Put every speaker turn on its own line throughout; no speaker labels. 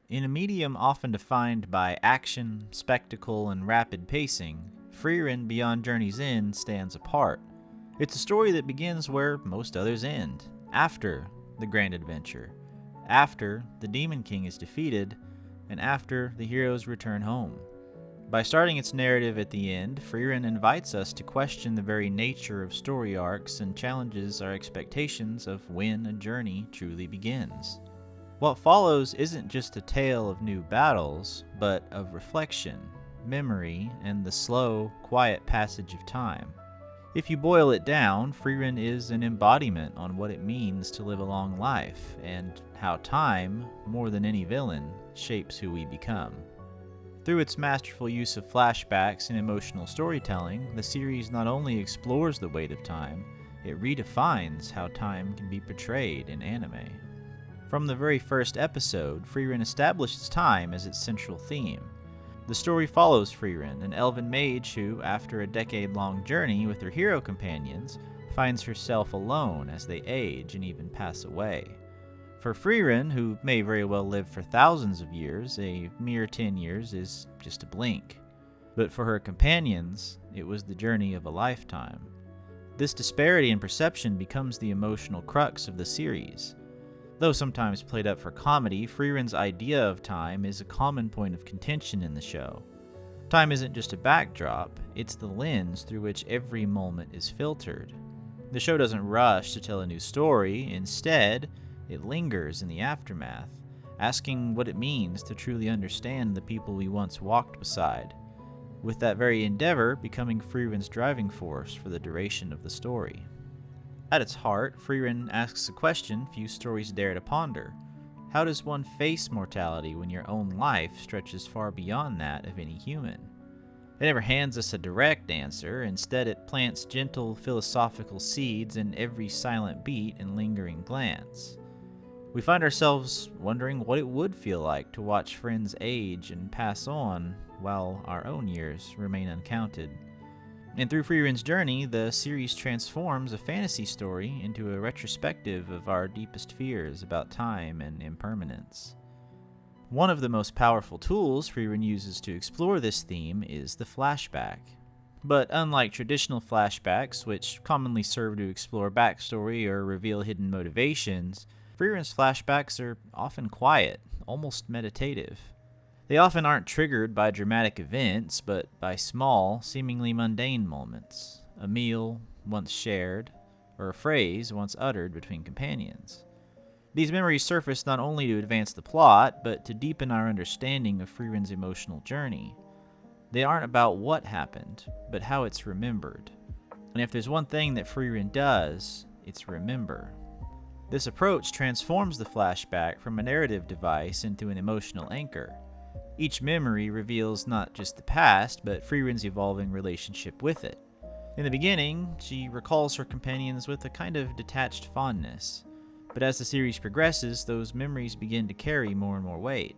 In a medium often defined by action, spectacle, and rapid pacing, Frieren Beyond Journey's End stands apart. It's a story that begins where most others end, after the grand adventure, after the Demon King is defeated, and after the heroes return home. By starting its narrative at the end, Frieren invites us to question the very nature of story arcs and challenges our expectations of when a journey truly begins. What follows isn't just a tale of new battles, but of reflection, memory, and the slow, quiet passage of time. If you boil it down, Frieren is an embodiment on what it means to live a long life, and how time, more than any villain, shapes who we become. Through its masterful use of flashbacks and emotional storytelling, the series not only explores the weight of time, it redefines how time can be portrayed in anime. From the very first episode, Frieren establishes time as its central theme. The story follows Frieren, an elven mage who, after a decade-long journey with her hero companions, finds herself alone as they age and even pass away. For Frieren, who may very well live for thousands of years, a mere 10 years is just a blink. But for her companions, it was the journey of a lifetime. This disparity in perception becomes the emotional crux of the series. Though sometimes played up for comedy, Frieren's idea of time is a common point of contention in the show. Time isn't just a backdrop, it's the lens through which every moment is filtered. The show doesn't rush to tell a new story, instead, it lingers in the aftermath, asking what it means to truly understand the people we once walked beside, with that very endeavor becoming Frieren's driving force for the duration of the story. At its heart, Frieren asks a question few stories dare to ponder. How does one face mortality when your own life stretches far beyond that of any human? It never hands us a direct answer, instead it plants gentle philosophical seeds in every silent beat and lingering glance. We find ourselves wondering what it would feel like to watch friends age and pass on while our own years remain uncounted. And through Frieren's journey, the series transforms a fantasy story into a retrospective of our deepest fears about time and impermanence. One of the most powerful tools Frieren uses to explore this theme is the flashback. But unlike traditional flashbacks, which commonly serve to explore backstory or reveal hidden motivations, Frieren's flashbacks are often quiet, almost meditative. They often aren't triggered by dramatic events, but by small, seemingly mundane moments. A meal once shared, or a phrase once uttered between companions. These memories surface not only to advance the plot, but to deepen our understanding of Frieren's emotional journey. They aren't about what happened, but how it's remembered. And if there's one thing that Frieren does, it's remember. This approach transforms the flashback from a narrative device into an emotional anchor. Each memory reveals not just the past, but Frieren's evolving relationship with it. In the beginning, she recalls her companions with a kind of detached fondness, but as the series progresses, those memories begin to carry more and more weight.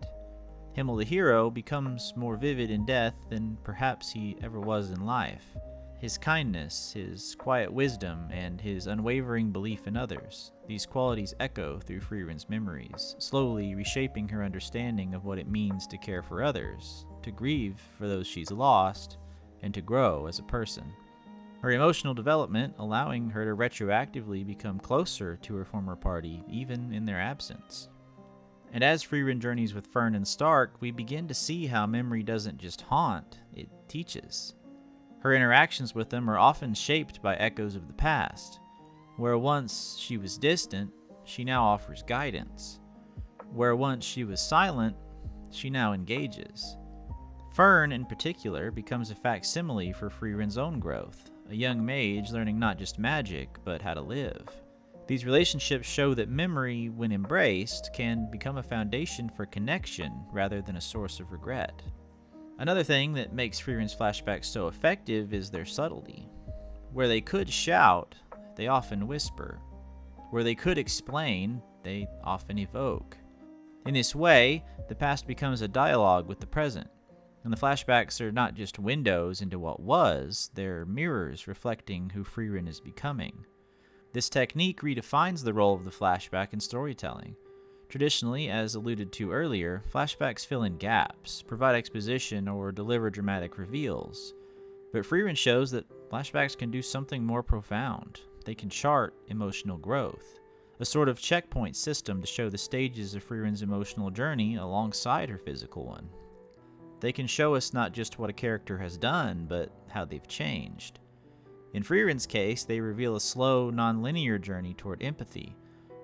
Himmel the hero becomes more vivid in death than perhaps he ever was in life. His kindness, his quiet wisdom, and his unwavering belief in others, these qualities echo through Frieren's memories, slowly reshaping her understanding of what it means to care for others, to grieve for those she's lost, and to grow as a person. Her emotional development allowing her to retroactively become closer to her former party, even in their absence. And as Frieren journeys with Fern and Stark, we begin to see how memory doesn't just haunt, it teaches. Her interactions with them are often shaped by echoes of the past. Where once she was distant, she now offers guidance. Where once she was silent, she now engages. Fern, in particular, becomes a facsimile for Frieren's own growth, a young mage learning not just magic, but how to live. These relationships show that memory, when embraced, can become a foundation for connection rather than a source of regret. Another thing that makes Frieren's flashbacks so effective is their subtlety. Where they could shout, they often whisper. Where they could explain, they often evoke. In this way, the past becomes a dialogue with the present, and the flashbacks are not just windows into what was, they're mirrors reflecting who Frieren is becoming. This technique redefines the role of the flashback in storytelling. Traditionally, as alluded to earlier, flashbacks fill in gaps, provide exposition, or deliver dramatic reveals. But Frieren shows that flashbacks can do something more profound. They can chart emotional growth, a sort of checkpoint system to show the stages of Frieren's emotional journey alongside her physical one. They can show us not just what a character has done, but how they've changed. In Frieren's case, they reveal a slow, non-linear journey toward empathy,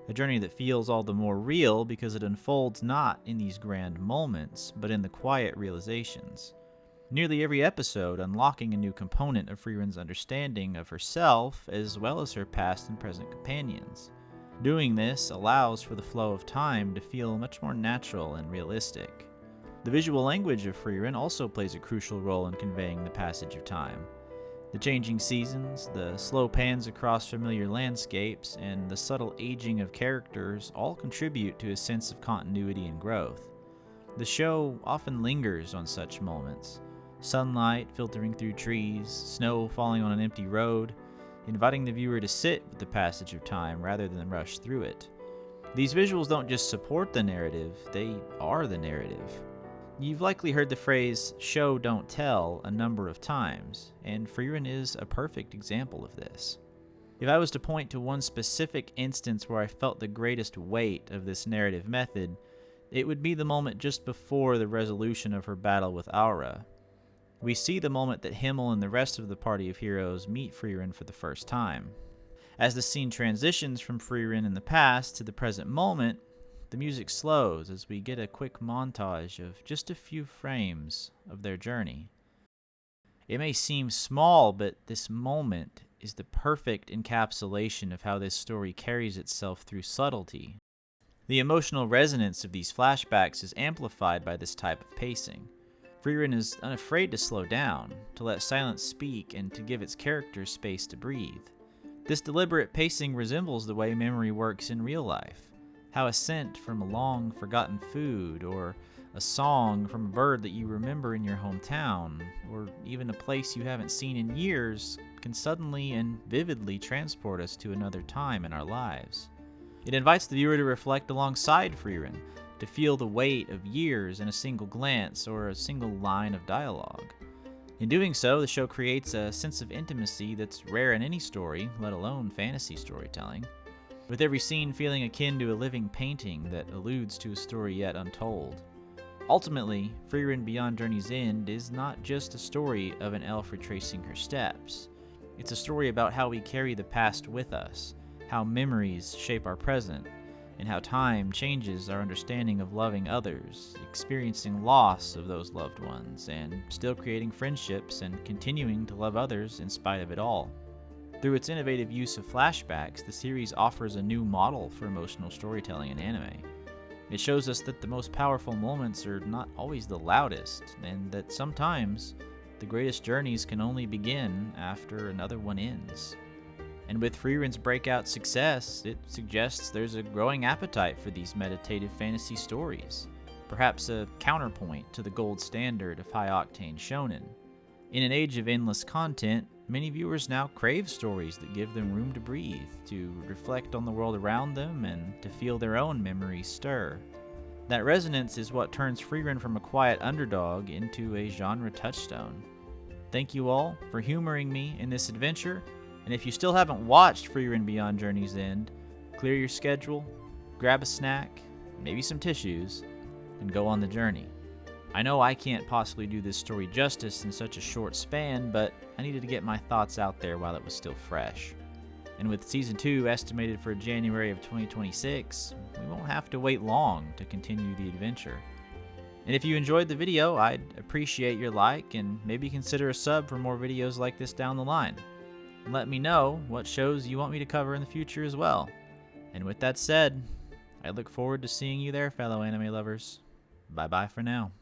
a journey that feels all the more real because it unfolds not in these grand moments, but in the quiet realizations. Nearly every episode unlocking a new component of Frieren's understanding of herself, as well as her past and present companions. Doing this allows for the flow of time to feel much more natural and realistic. The visual language of Frieren also plays a crucial role in conveying the passage of time. The changing seasons, the slow pans across familiar landscapes, and the subtle aging of characters all contribute to a sense of continuity and growth. The show often lingers on such moments. Sunlight filtering through trees, snow falling on an empty road, inviting the viewer to sit with the passage of time rather than rush through it. These visuals don't just support the narrative, they are the narrative. You've likely heard the phrase, show don't tell, a number of times, and Frieren is a perfect example of this. If I was to point to one specific instance where I felt the greatest weight of this narrative method, it would be the moment just before the resolution of her battle with Aura. We see the moment that Himmel and the rest of the party of heroes meet Frieren for the first time. As the scene transitions from Frieren in the past to the present moment, the music slows as we get a quick montage of just a few frames of their journey. It may seem small, but this moment is the perfect encapsulation of how this story carries itself through subtlety. The emotional resonance of these flashbacks is amplified by this type of pacing. Frieren is unafraid to slow down, to let silence speak, and to give its characters space to breathe. This deliberate pacing resembles the way memory works in real life. How a scent from a long forgotten food, or a song from a bird that you remember in your hometown, or even a place you haven't seen in years can suddenly and vividly transport us to another time in our lives. It invites the viewer to reflect alongside Frieren, to feel the weight of years in a single glance or a single line of dialogue. In doing so, the show creates a sense of intimacy that's rare in any story, let alone fantasy storytelling, with every scene feeling akin to a living painting that alludes to a story yet untold. Ultimately, Frieren Beyond Journey's End is not just a story of an elf retracing her steps. It's a story about how we carry the past with us, how memories shape our present, and how time changes our understanding of loving others, experiencing loss of those loved ones, and still creating friendships and continuing to love others in spite of it all. Through its innovative use of flashbacks, the series offers a new model for emotional storytelling in anime. It shows us that the most powerful moments are not always the loudest, and that sometimes the greatest journeys can only begin after another one ends. And with Frieren's breakout success, it suggests there's a growing appetite for these meditative fantasy stories, perhaps a counterpoint to the gold standard of high-octane shonen. In an age of endless content, many viewers now crave stories that give them room to breathe, to reflect on the world around them, and to feel their own memories stir. That resonance is what turns Frieren from a quiet underdog into a genre touchstone. Thank you all for humoring me in this adventure, and if you still haven't watched Frieren Beyond Journey's End, clear your schedule, grab a snack, maybe some tissues, and go on the journey. I know I can't possibly do this story justice in such a short span, but I needed to get my thoughts out there while it was still fresh. And with Season 2 estimated for January of 2026, we won't have to wait long to continue the adventure. And if you enjoyed the video, I'd appreciate your like and maybe consider a sub for more videos like this down the line. And let me know what shows you want me to cover in the future as well. And with that said, I look forward to seeing you there, fellow anime lovers. Bye bye for now.